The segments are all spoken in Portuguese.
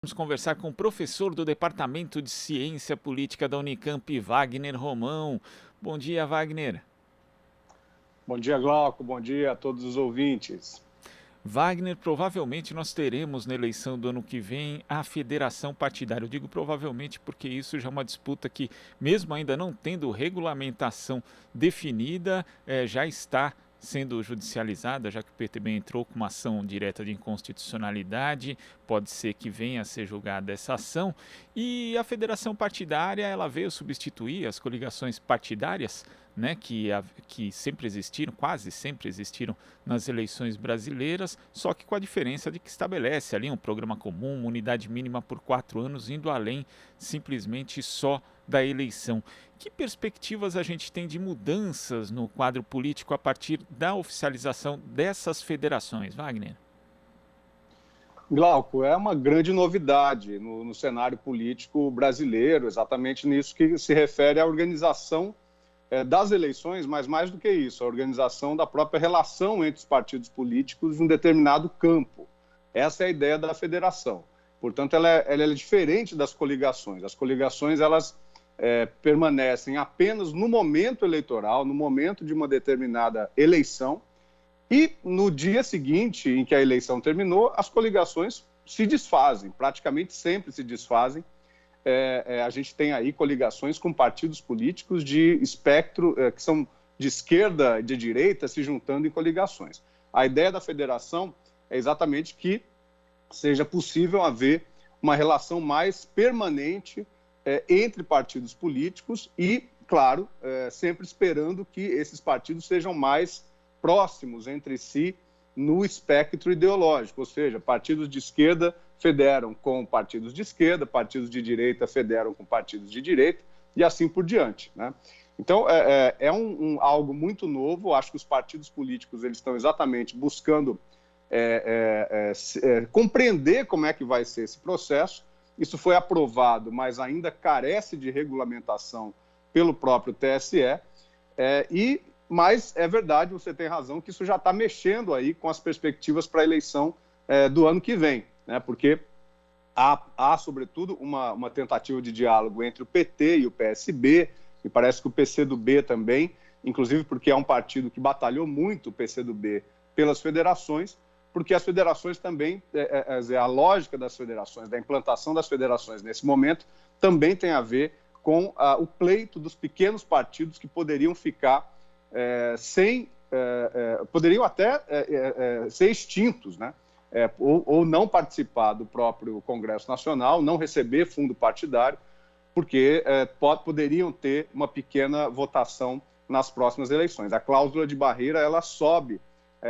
Vamos conversar com o professor do Departamento de Ciência Política da Unicamp, Wagner Romão. Bom dia, Wagner. Bom dia, Glauco. Bom dia a todos os ouvintes. Wagner, provavelmente nós teremos na eleição do ano que vem a federação partidária. Eu digo provavelmente porque isso já é uma disputa que, mesmo ainda não tendo regulamentação definida, já está sendo judicializada, já que o PTB entrou com uma ação direta de inconstitucionalidade, pode ser que venha a ser julgada essa ação, e a federação partidária ela veio substituir as coligações partidárias, né, que sempre existiram, quase sempre existiram nas eleições brasileiras, só que com a diferença de que estabelece ali um programa comum, uma unidade mínima por 4 anos, indo além simplesmente só da eleição. Que perspectivas a gente tem de mudanças no quadro político a partir da oficialização dessas federações, Wagner? Glauco, é uma grande novidade no cenário político brasileiro, exatamente nisso que se refere à organização das eleições, mas mais do que isso, a organização da própria relação entre os partidos políticos em um determinado campo. Essa é a ideia da federação. Portanto, ela é diferente das coligações. As coligações, elas permanecem apenas no momento eleitoral, no momento de uma determinada eleição, e no dia seguinte em que a eleição terminou, as coligações se desfazem, praticamente sempre se desfazem. A gente tem aí coligações com partidos políticos de espectro, que são de esquerda e de direita, se juntando em coligações. A ideia da federação é exatamente que seja possível haver uma relação mais permanente entre partidos políticos e, claro, sempre esperando que esses partidos sejam mais próximos entre si no espectro ideológico, ou seja, partidos de esquerda federam com partidos de esquerda, partidos de direita federam com partidos de direita e assim por diante, né? Então, algo muito novo. Acho que os partidos políticos eles estão exatamente buscando compreender como é que vai ser esse processo. Isso foi aprovado, mas ainda carece de regulamentação pelo próprio TSE, mas é verdade, você tem razão, que isso já está mexendo aí com as perspectivas para a eleição do ano que vem, né? Porque há sobretudo, uma tentativa de diálogo entre o PT e o PSB, e parece que o PCdoB também, inclusive porque é um partido que batalhou muito, o PCdoB, pelas federações, porque as federações também, a lógica das federações, da implantação das federações nesse momento, também tem a ver com o pleito dos pequenos partidos que poderiam ficar poderiam até ser extintos, né? Ou não participar do próprio Congresso Nacional, não receber fundo partidário, porque poderiam ter uma pequena votação nas próximas eleições. A cláusula de barreira ela sobe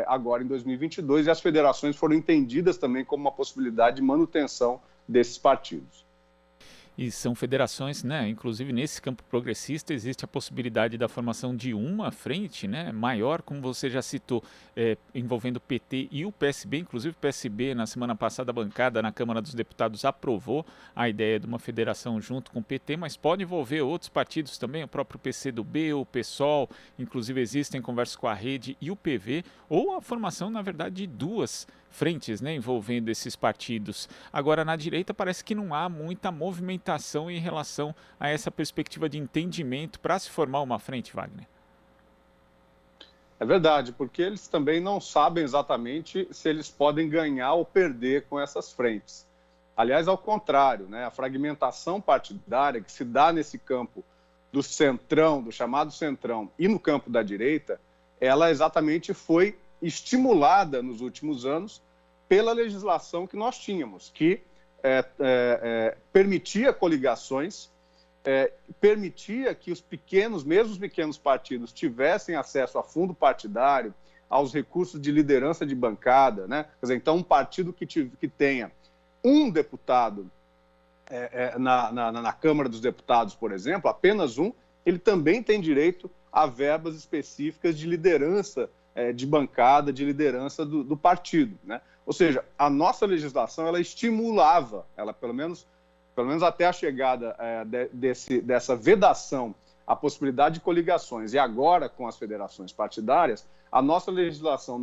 agora em 2022 e as federações foram entendidas também como uma possibilidade de manutenção desses partidos. E são federações, né? Inclusive nesse campo progressista existe a possibilidade da formação de uma frente, né? Maior, como você já citou, envolvendo o PT e o PSB. Inclusive o PSB na semana passada a bancada na Câmara dos Deputados aprovou a ideia de uma federação junto com o PT, mas pode envolver outros partidos também, o próprio PCdoB, o PSOL, inclusive existem conversas com a Rede e o PV, ou a formação, na verdade, de duas frentes, né, envolvendo esses partidos. Agora, na direita, parece que não há muita movimentação em relação a essa perspectiva de entendimento para se formar uma frente, Wagner. É verdade, porque eles também não sabem exatamente se eles podem ganhar ou perder com essas frentes. Aliás, ao contrário, né, a fragmentação partidária que se dá nesse campo do centrão, do chamado centrão, e no campo da direita, ela exatamente foi estimulada nos últimos anos pela legislação que nós tínhamos, que permitia coligações, permitia que mesmo os pequenos partidos tivessem acesso a fundo partidário, aos recursos de liderança de bancada, né? Quer dizer, então, um partido que tenha um deputado na Câmara dos Deputados, por exemplo, apenas um, ele também tem direito a verbas específicas de liderança de bancada, de liderança do partido, né? Ou seja, a nossa legislação ela estimulava, ela pelo menos até a chegada dessa vedação, a possibilidade de coligações, e agora com as federações partidárias, a nossa legislação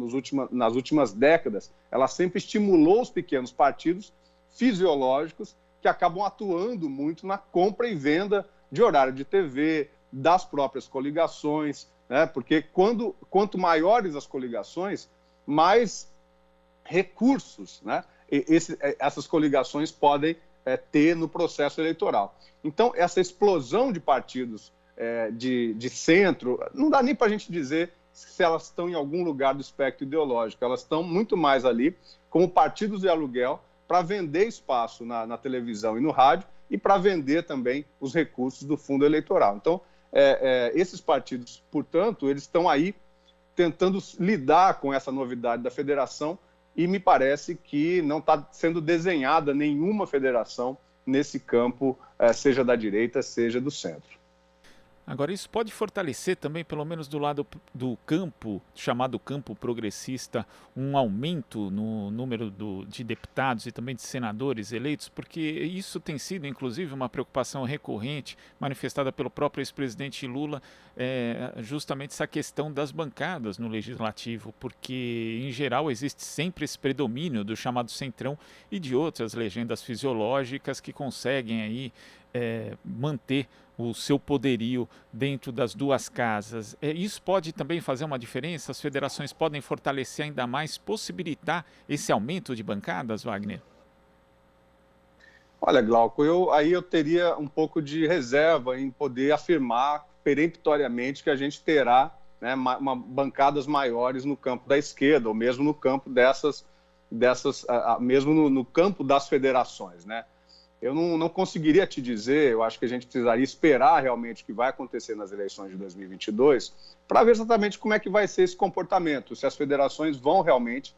nas últimas décadas, ela sempre estimulou os pequenos partidos fisiológicos que acabam atuando muito na compra e venda de horário de TV, das próprias coligações, né? Porque quanto maiores as coligações, mais recursos, né, essas coligações podem ter no processo eleitoral. Então, essa explosão de partidos de centro, não dá nem para a gente dizer se elas estão em algum lugar do espectro ideológico, elas estão muito mais ali como partidos de aluguel para vender espaço na televisão e no rádio e para vender também os recursos do fundo eleitoral. Então, esses partidos, portanto, eles estão aí tentando lidar com essa novidade da federação e me parece que não está sendo desenhada nenhuma federação nesse campo, seja da direita, seja do centro. Agora, isso pode fortalecer também, pelo menos do lado do campo, chamado campo progressista, um aumento no número de deputados e também de senadores eleitos, porque isso tem sido, inclusive, uma preocupação recorrente manifestada pelo próprio ex-presidente Lula, justamente essa questão das bancadas no legislativo, porque, em geral, existe sempre esse predomínio do chamado centrão e de outras legendas fisiológicas que conseguem aí manter o seu poderio dentro das duas casas. Isso pode também fazer uma diferença? As federações podem fortalecer ainda mais, possibilitar esse aumento de bancadas, Wagner? Olha, Glauco, aí eu teria um pouco de reserva em poder afirmar peremptoriamente que a gente terá, né, bancadas maiores no campo da esquerda, ou mesmo no campo mesmo no campo das federações, né? Eu não conseguiria te dizer, eu acho que a gente precisaria esperar realmente o que vai acontecer nas eleições de 2022 para ver exatamente como é que vai ser esse comportamento, se as federações vão realmente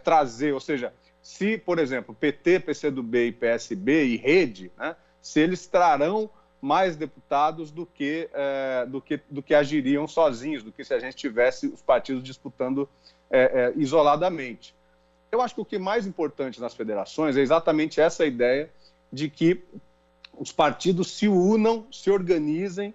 trazer, ou seja, se, por exemplo, PT, PCdoB e PSB e Rede, né, se eles trarão mais deputados do que agiriam sozinhos, do que se a gente tivesse os partidos disputando isoladamente. Eu acho que o que é mais importante nas federações é exatamente essa ideia de que os partidos se unam, se organizem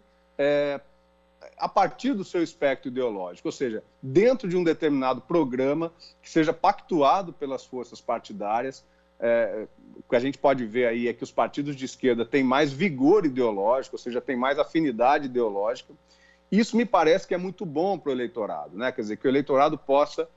a partir do seu espectro ideológico, ou seja, dentro de um determinado programa que seja pactuado pelas forças partidárias. O que a gente pode ver aí é que os partidos de esquerda têm mais vigor ideológico, ou seja, têm mais afinidade ideológica. Isso me parece que é muito bom para o eleitorado, né? Quer dizer, que o eleitorado possa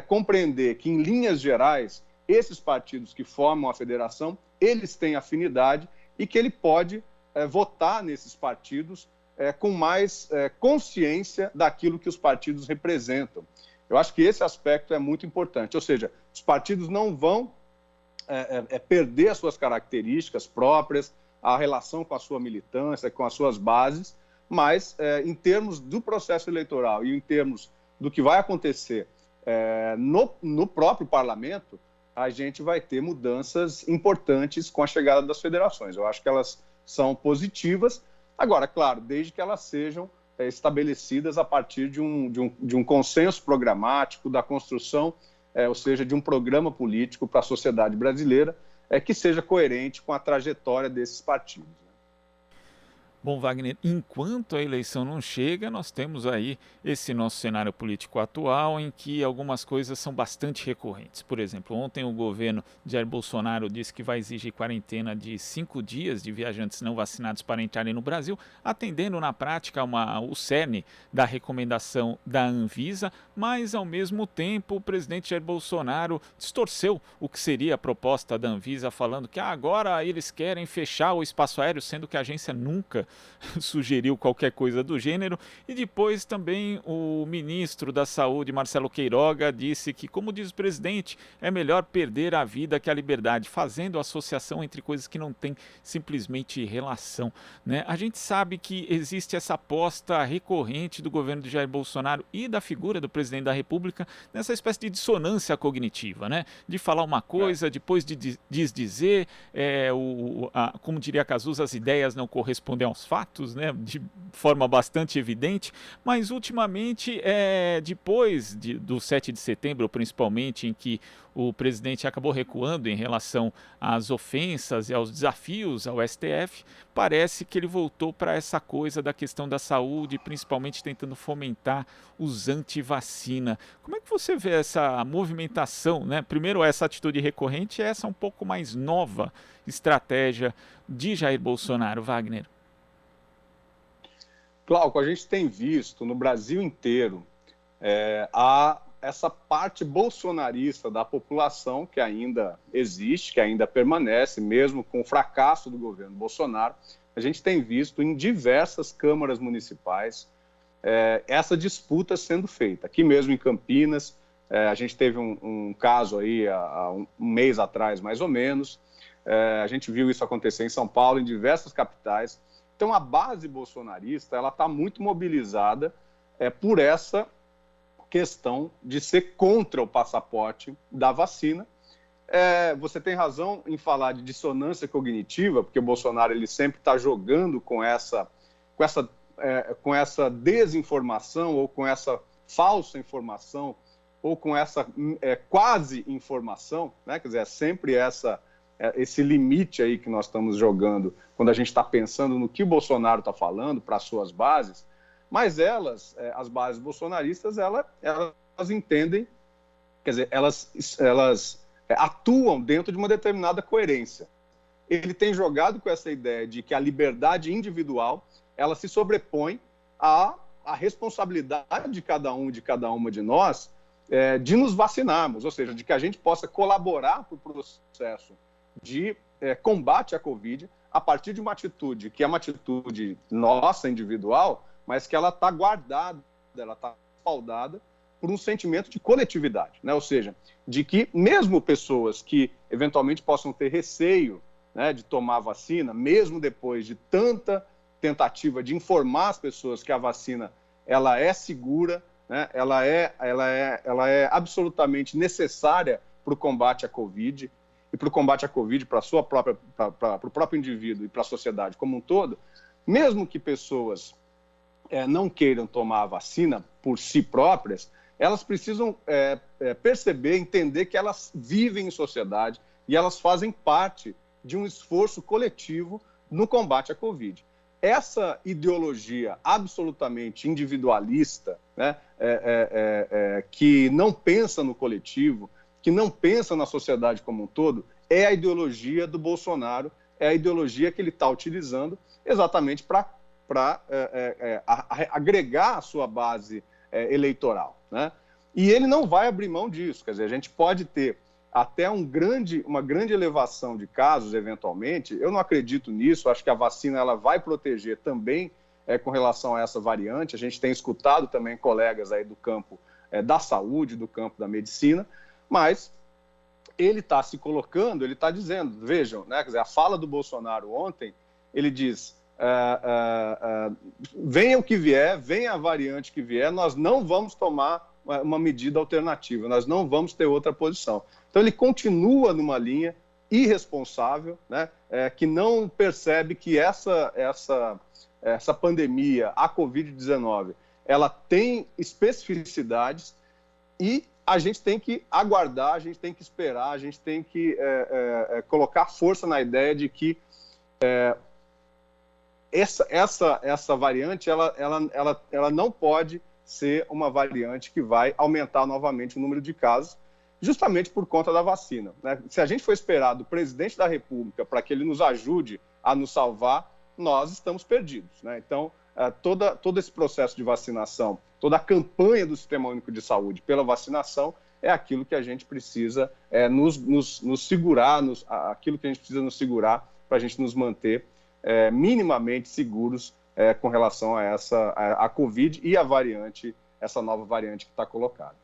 compreender que, em linhas gerais, esses partidos que formam a federação, eles têm afinidade e que ele pode votar nesses partidos com mais consciência daquilo que os partidos representam. Eu acho que esse aspecto é muito importante, ou seja, os partidos não vão perder as suas características próprias, a relação com a sua militância, com as suas bases, mas em termos do processo eleitoral e em termos do que vai acontecer no próprio parlamento, a gente vai ter mudanças importantes com a chegada das federações. Eu acho que elas são positivas. Agora, claro, desde que elas sejam estabelecidas a partir de um consenso programático, da construção, ou seja, de um programa político para a sociedade brasileira que seja coerente com a trajetória desses partidos. Bom, Wagner, enquanto a eleição não chega, nós temos aí esse nosso cenário político atual em que algumas coisas são bastante recorrentes. Por exemplo, ontem o governo de Jair Bolsonaro disse que vai exigir quarentena de 5 dias de viajantes não vacinados para entrarem no Brasil, atendendo na prática o cerne da recomendação da Anvisa, mas ao mesmo tempo o presidente Jair Bolsonaro distorceu o que seria a proposta da Anvisa, falando que agora eles querem fechar o espaço aéreo, sendo que a agência nunca sugeriu qualquer coisa do gênero. E depois também o ministro da Saúde, Marcelo Queiroga, disse que, como diz o presidente, é melhor perder a vida que a liberdade, fazendo associação entre coisas que não têm simplesmente relação, né? A gente sabe que existe essa aposta recorrente do governo de Jair Bolsonaro e da figura do presidente da República nessa espécie de dissonância cognitiva, né? De falar uma coisa, depois de desdizer, como diria Cazuza, as ideias não correspondem aos os fatos, né, de forma bastante evidente, mas ultimamente, depois do 7 de setembro, principalmente, em que o presidente acabou recuando em relação às ofensas e aos desafios ao STF, parece que ele voltou para essa coisa da questão da saúde, principalmente tentando fomentar os anti-vacina. Como é que você vê essa movimentação, né? Primeiro, essa atitude recorrente e essa um pouco mais nova estratégia de Jair Bolsonaro, Wagner? Glauco, a gente tem visto no Brasil inteiro a essa parte bolsonarista da população que ainda existe, que ainda permanece, mesmo com o fracasso do governo Bolsonaro. A gente tem visto em diversas câmaras municipais essa disputa sendo feita. Aqui mesmo em Campinas, a gente teve um caso aí há um mês atrás, mais ou menos. A gente viu isso acontecer em São Paulo, em diversas capitais. Então, a base bolsonarista ela está muito mobilizada por essa questão de ser contra o passaporte da vacina. Você tem razão em falar de dissonância cognitiva, porque o Bolsonaro ele sempre está jogando com essa desinformação ou com essa falsa informação ou com essa quase informação, né? Quer dizer, é sempre esse limite aí que nós estamos jogando quando a gente está pensando no que o Bolsonaro está falando para as suas bases, mas as bases bolsonaristas, elas entendem, quer dizer, elas atuam dentro de uma determinada coerência. Ele tem jogado com essa ideia de que a liberdade individual, ela se sobrepõe à responsabilidade de cada um, de cada uma de nós, de nos vacinarmos, ou seja, de que a gente possa colaborar para o processo de combate à Covid a partir de uma atitude que é uma atitude nossa, individual, mas que ela está guardada, ela está respaldada por um sentimento de coletividade, né? Ou seja, de que mesmo pessoas que eventualmente possam ter receio, né, de tomar a vacina, mesmo depois de tanta tentativa de informar as pessoas que a vacina ela é segura, né, ela é absolutamente necessária para o combate à Covid, e para o combate à Covid, para o próprio indivíduo e para a sociedade como um todo, mesmo que pessoas não queiram tomar a vacina por si próprias, elas precisam perceber, entender que elas vivem em sociedade e elas fazem parte de um esforço coletivo no combate à Covid. Essa ideologia absolutamente individualista, né, que não pensa no coletivo, que não pensa na sociedade como um todo, é a ideologia do Bolsonaro, é a ideologia que ele está utilizando exatamente para agregar a sua base eleitoral, né? E ele não vai abrir mão disso, quer dizer, a gente pode ter até uma grande elevação de casos, eventualmente. Eu não acredito nisso, acho que a vacina ela vai proteger também com relação a essa variante. A gente tem escutado também colegas aí do campo da saúde, do campo da medicina, mas ele está se colocando, ele está dizendo, vejam, né, quer dizer, a fala do Bolsonaro ontem, ele diz, venha o que vier, venha a variante que vier, nós não vamos tomar uma medida alternativa, nós não vamos ter outra posição. Então ele continua numa linha irresponsável, né, que não percebe que essa pandemia, a Covid-19, ela tem especificidades e a gente tem que aguardar, a gente tem que esperar, a gente tem que colocar força na ideia de que essa variante ela não pode ser uma variante que vai aumentar novamente o número de casos, justamente por conta da vacina, né? Se a gente for esperar do presidente da República para que ele nos ajude a nos salvar, nós estamos perdidos, né? Então, todo esse processo de vacinação, toda a campanha do Sistema Único de Saúde pela vacinação é aquilo que a gente precisa nos segurar, aquilo que a gente precisa nos segurar para a gente nos manter minimamente seguros com relação a Covid e a variante, essa nova variante que está colocada.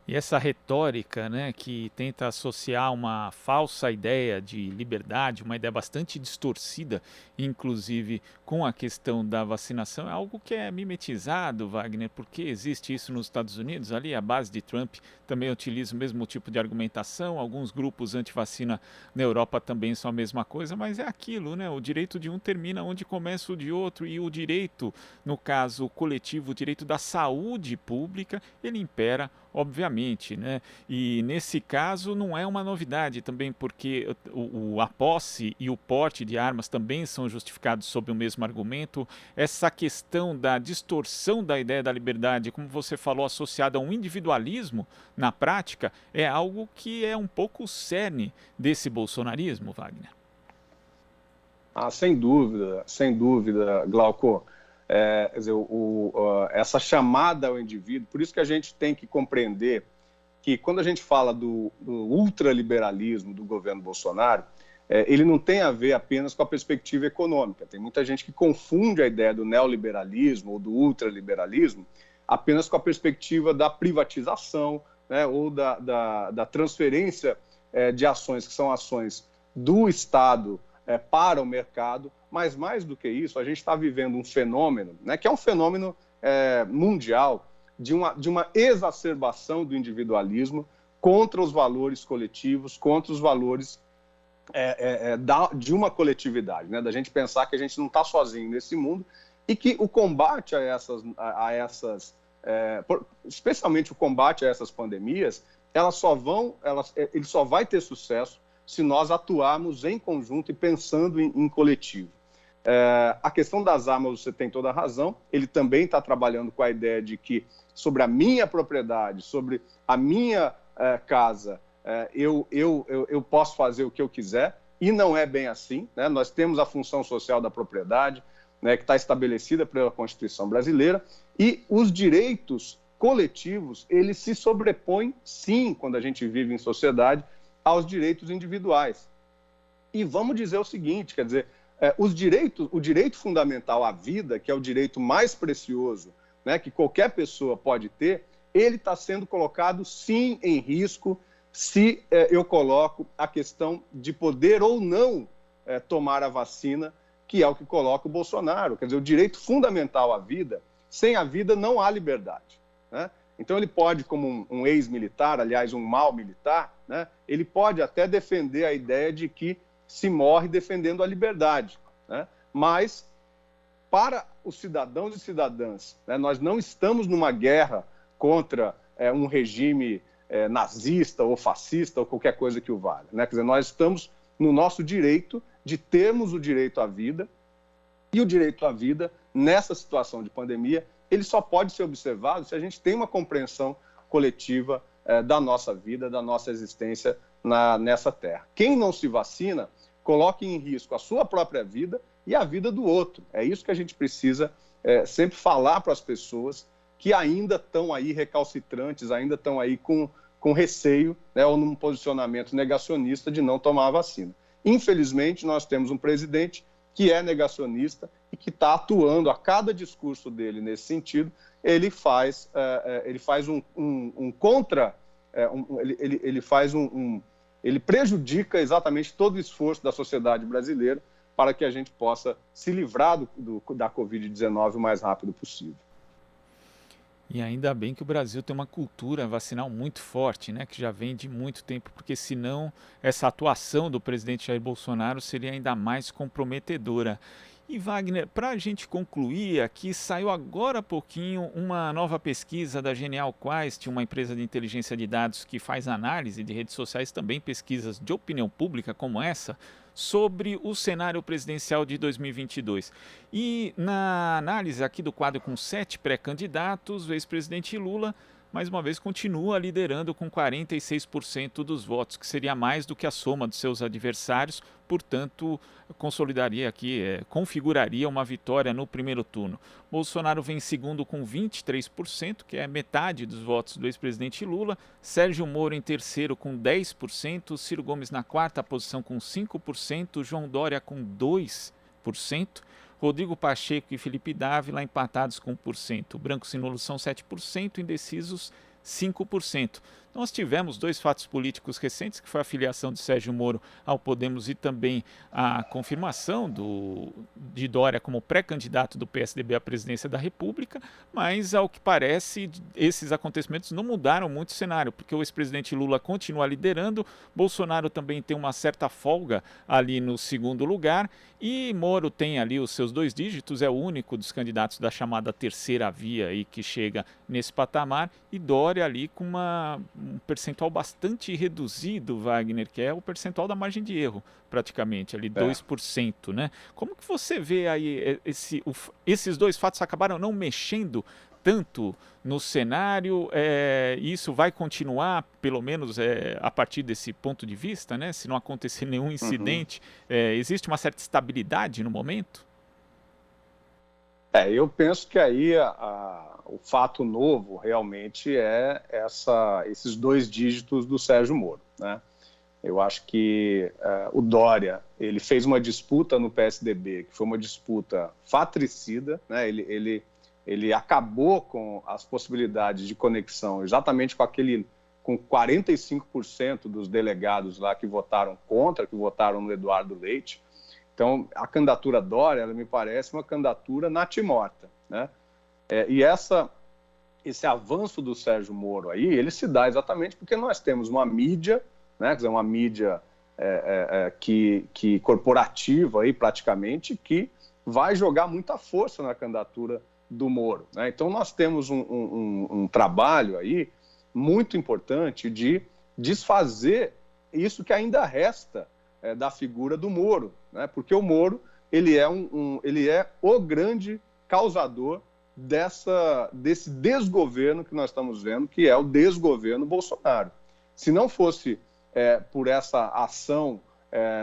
E essa retórica, né, que tenta associar uma falsa ideia de liberdade, uma ideia bastante distorcida, inclusive com a questão da vacinação, é algo que é mimetizado, Wagner, porque existe isso nos Estados Unidos, ali a base de Trump também utiliza o mesmo tipo de argumentação, alguns grupos anti-vacina na Europa também são a mesma coisa, mas é aquilo, né, o direito de um termina onde começa o de outro, e o direito, no caso coletivo, o direito da saúde pública, ele impera obviamente, né? E nesse caso não é uma novidade também, porque a posse e o porte de armas também são justificados sob o mesmo argumento. Essa questão da distorção da ideia da liberdade, como você falou, associada a um individualismo, na prática, é algo que é um pouco o cerne desse bolsonarismo, Wagner. Sem dúvida, Glauco. Quer dizer, essa chamada ao indivíduo, por isso que a gente tem que compreender que quando a gente fala do ultraliberalismo do governo Bolsonaro, ele não tem a ver apenas com a perspectiva econômica. Tem muita gente que confunde a ideia do neoliberalismo ou do ultraliberalismo apenas com a perspectiva da privatização, né, ou da transferência de ações que são ações do Estado para o mercado, mas mais do que isso, a gente está vivendo um fenômeno, né, que é um fenômeno mundial, de uma exacerbação do individualismo contra os valores coletivos, contra os valores de uma coletividade, né, da gente pensar que a gente não está sozinho nesse mundo e que o combate especialmente o combate a essas pandemias, ele só vai ter sucesso se nós atuarmos em conjunto e pensando em coletivo. A questão das armas, você tem toda a razão, ele também está trabalhando com a ideia de que sobre a minha propriedade, sobre a minha casa, eu posso fazer o que eu quiser, e não é bem assim, né? Nós temos a função social da propriedade, né, que está estabelecida pela Constituição brasileira, e os direitos coletivos, eles se sobrepõem, sim, quando a gente vive em sociedade, aos direitos individuais. E vamos dizer o seguinte, quer dizer, o direito fundamental à vida, que é o direito mais precioso, né, que qualquer pessoa pode ter, ele está sendo colocado, sim, em risco, se eu coloco a questão de poder ou não tomar a vacina, que é o que coloca o Bolsonaro. Quer dizer, o direito fundamental à vida, sem a vida não há liberdade, né? Então ele pode, como um ex-militar, aliás, um mau militar, né, ele pode até defender a ideia de que se morre defendendo a liberdade, né? Mas, para os cidadãos e cidadãs, né, nós não estamos numa guerra contra um regime nazista ou fascista ou qualquer coisa que o valha, né? Quer dizer, nós estamos no nosso direito de termos o direito à vida, e o direito à vida, nessa situação de pandemia, ele só pode ser observado se a gente tem uma compreensão coletiva da nossa vida, da nossa existência nessa terra. Quem não se vacina, coloca em risco a sua própria vida e a vida do outro. É isso que a gente precisa sempre falar para as pessoas que ainda estão aí recalcitrantes, ainda estão aí com receio, né, ou num posicionamento negacionista de não tomar a vacina. Infelizmente, nós temos um presidente que é negacionista e que está atuando a cada discurso dele nesse sentido. Ele faz ele prejudica exatamente todo o esforço da sociedade brasileira para que a gente possa se livrar da Covid-19 o mais rápido possível. E ainda bem que o Brasil tem uma cultura vacinal muito forte, né, que já vem de muito tempo, porque senão essa atuação do presidente Jair Bolsonaro seria ainda mais comprometedora. E Wagner, para a gente concluir aqui, saiu agora há pouquinho uma nova pesquisa da Genial Quest, uma empresa de inteligência de dados que faz análise de redes sociais, também pesquisas de opinião pública como essa, sobre o cenário presidencial de 2022. E na análise aqui do quadro com 7 pré-candidatos, o ex-presidente Lula mais uma vez continua liderando com 46% dos votos, que seria mais do que a soma dos seus adversários, portanto, consolidaria aqui, configuraria uma vitória no primeiro turno. Bolsonaro vem em segundo com 23%, que é metade dos votos do ex-presidente Lula, Sérgio Moro em terceiro com 10%, Ciro Gomes na quarta posição com 5%, João Dória com 2%, Rodrigo Pacheco e Felipe Dávila empatados com 1%. Brancos e nulos são 7%, indecisos 5%. Nós tivemos 2 fatos políticos recentes, que foi a filiação de Sérgio Moro ao Podemos e também a confirmação de Dória como pré-candidato do PSDB à presidência da República, mas, ao que parece, esses acontecimentos não mudaram muito o cenário, porque o ex-presidente Lula continua liderando, Bolsonaro também tem uma certa folga ali no segundo lugar, e Moro tem ali os seus 2 dígitos, é o único dos candidatos da chamada terceira via aí que chega nesse patamar, e Dória ali com um percentual bastante reduzido, Wagner, que é o percentual da margem de erro, praticamente, ali 2%, né? Como que você vê aí esses 2 fatos acabaram não mexendo tanto no cenário, isso vai continuar, pelo menos a partir desse ponto de vista, né? Se não acontecer nenhum incidente, existe uma certa estabilidade no momento? Eu penso que aí o fato novo realmente é esses 2 dígitos do Sérgio Moro, né? Eu acho que o Dória, ele fez uma disputa no PSDB, que foi uma disputa fratricida, né? Ele acabou com as possibilidades de conexão exatamente com 45% dos delegados lá que votaram contra, que votaram no Eduardo Leite. Então, a candidatura Dória, ela me parece uma candidatura natimorta, né? E esse avanço do Sérgio Moro aí, ele se dá exatamente porque nós temos uma mídia, né? Quer dizer, uma mídia que corporativa aí, praticamente, que vai jogar muita força na candidatura do Moro, né? Então, nós temos um trabalho aí muito importante de desfazer isso que ainda resta da figura do Moro, né? Porque o Moro, ele é o grande causador desse desgoverno que nós estamos vendo, que é o desgoverno Bolsonaro. Se não fosse por essa ação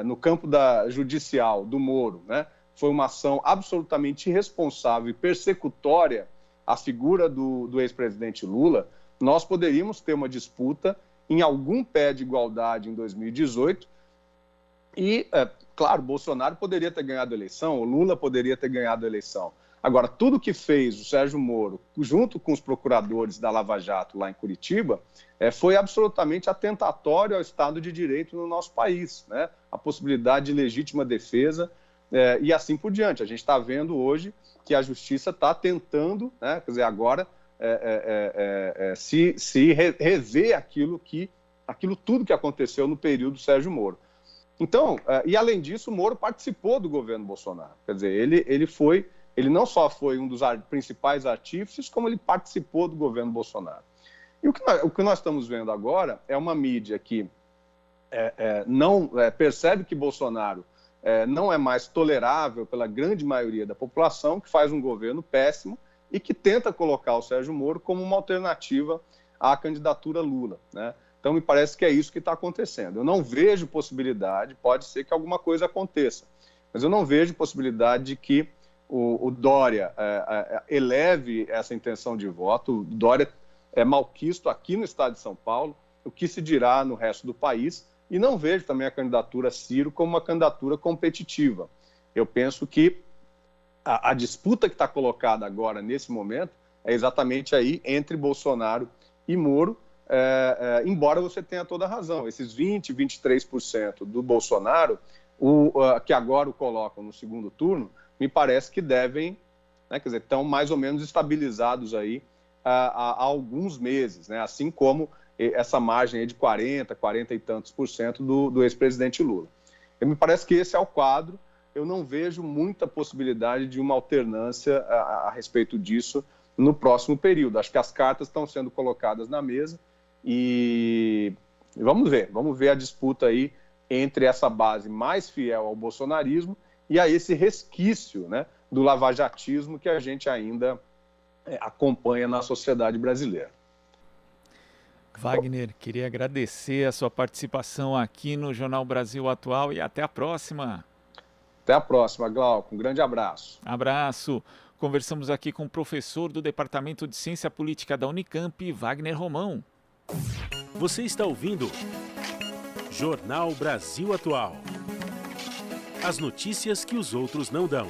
no campo judicial do Moro, né? Foi uma ação absolutamente irresponsável e persecutória à figura do ex-presidente Lula, nós poderíamos ter uma disputa em algum pé de igualdade em 2018 e, claro, Bolsonaro poderia ter ganhado a eleição, o Lula poderia ter ganhado a eleição. Agora, tudo que fez o Sérgio Moro, junto com os procuradores da Lava Jato lá em Curitiba, foi absolutamente atentatório ao Estado de Direito no nosso país, né? A possibilidade de legítima defesa e assim por diante. A gente está vendo hoje que a Justiça está tentando, né, quer dizer, agora se rever aquilo tudo que aconteceu no período Sérgio Moro. Então, e além disso, o Moro participou do governo Bolsonaro. Quer dizer, ele não só foi um dos principais artífices, como ele participou do governo Bolsonaro. E o que nós estamos vendo agora é uma mídia que não percebe que Bolsonaro não é mais tolerável pela grande maioria da população, que faz um governo péssimo e que tenta colocar o Sérgio Moro como uma alternativa à candidatura Lula, né? Então, me parece que é isso que está acontecendo. Eu não vejo possibilidade, pode ser que alguma coisa aconteça, mas eu não vejo possibilidade de que o Dória eleve essa intenção de voto. O Dória é malquisto aqui no estado de São Paulo, o que se dirá no resto do país, e não vejo também a candidatura Ciro como uma candidatura competitiva. Eu penso que a disputa que está colocada agora, nesse momento, é exatamente aí entre Bolsonaro e Moro, embora você tenha toda a razão. Esses 20%, 23% do Bolsonaro, que agora o colocam no segundo turno, me parece que devem, né, quer dizer, estão mais ou menos estabilizados aí há alguns meses, né, assim como essa margem aí de 40 e tantos por cento do ex-presidente Lula. Me parece que esse é o quadro. Eu não vejo muita possibilidade de uma alternância a respeito disso no próximo período. Acho que as cartas estão sendo colocadas na mesa e vamos ver a disputa aí entre essa base mais fiel ao bolsonarismo e a esse resquício, né, do lavajatismo que a gente ainda acompanha na sociedade brasileira. Wagner, queria agradecer a sua participação aqui no Jornal Brasil Atual e até a próxima. Até a próxima, Glauco. Um grande abraço. Abraço. Conversamos aqui com o professor do Departamento de Ciência Política da Unicamp, Wagner Romão. Você está ouvindo Jornal Brasil Atual. As notícias que os outros não dão.